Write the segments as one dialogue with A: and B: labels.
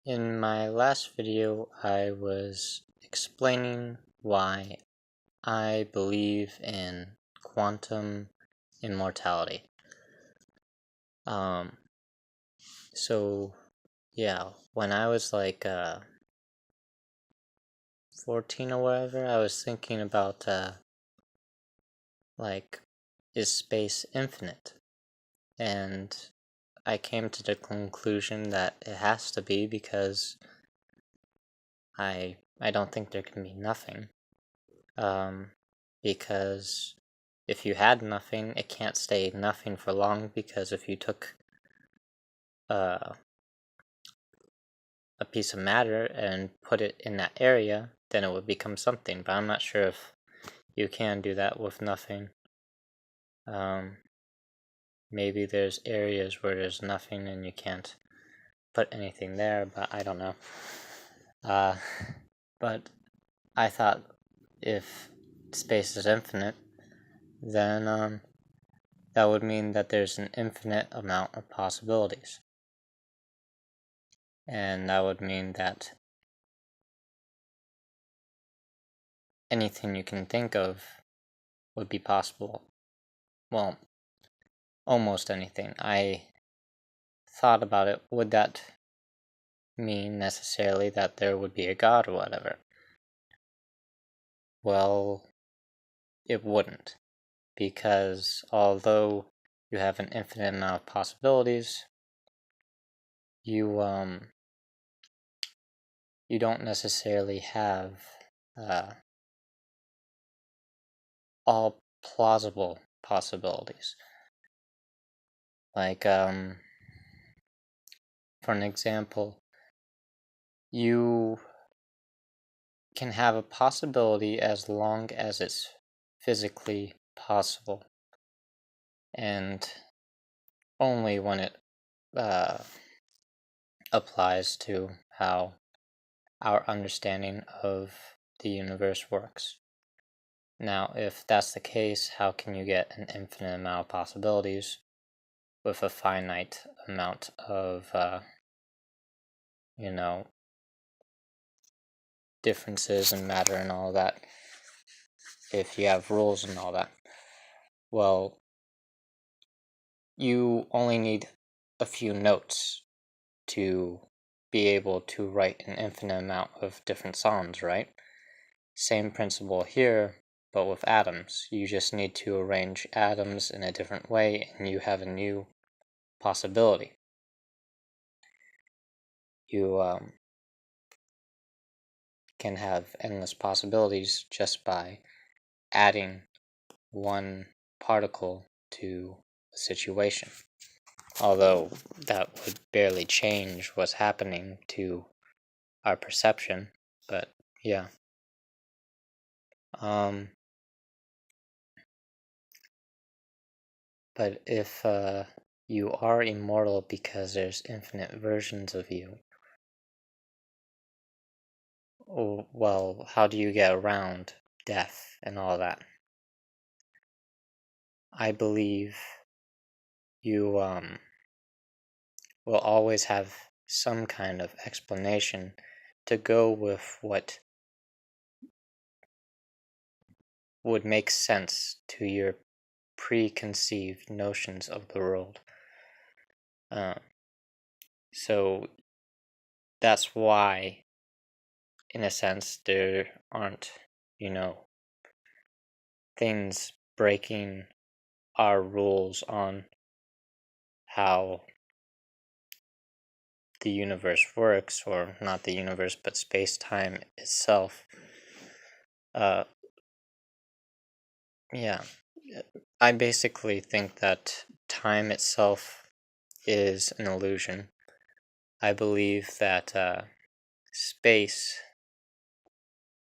A: In my last video, I was explaining why I believe in quantum immortality. So yeah, when I was like 14 or whatever, I was thinking about like, is space infinite? And I came to the conclusion that it has to be, because I don't think there can be nothing. Because if you had nothing, it can't stay nothing for long, because if you took a piece of matter and put it in that area, then it would become something, but I'm not sure if you can do that with nothing. Maybe there's areas where there's nothing and you can't put anything there, but I don't know. But I thought if space is infinite, then that would mean that there's an infinite amount of possibilities. And that would mean that anything you can think of would be possible. Well, almost anything. I thought about it. Would that mean necessarily that there would be a God or whatever? Well, it wouldn't. Because although you have an infinite amount of possibilities, you don't necessarily have all plausible possibilities. Like, for an example, you can have a possibility as long as it's physically possible, and only when it applies to how our understanding of the universe works. Now, if that's the case, how can you get an infinite amount of possibilities with a finite amount of, differences in matter and all that, if you have rules and all that? Well, you only need a few notes to be able to write an infinite amount of different songs, right? Same principle here, but with atoms. You just need to arrange atoms in a different way, and you have a new possibility. You can have endless possibilities just by adding one particle to a situation. Although that would barely change what's happening to our perception, but yeah. But if you are immortal because there's infinite versions of you, well, how do you get around death and all that? I believe you will always have some kind of explanation to go with what would make sense to your preconceived notions of the world. So that's why, in a sense, there aren't, things breaking our rules on how the universe works, or not the universe, but space-time itself. Yeah, I basically think that time itself is an illusion. I believe that space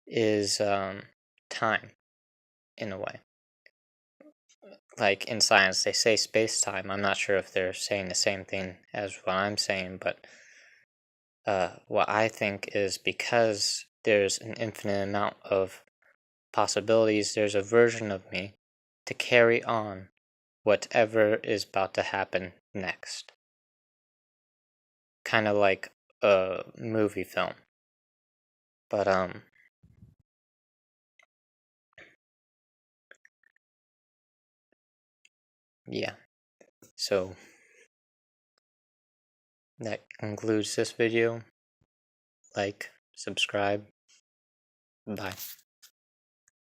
A: is time, in a way. Like in science, they say space-time. I'm not sure if they're saying the same thing as what I'm saying, but what I think is, because there's an infinite amount of possibilities, there's a version of me to carry on whatever is about to happen next. Kind of like a movie film. But yeah. So that concludes this video. Like, subscribe. Bye.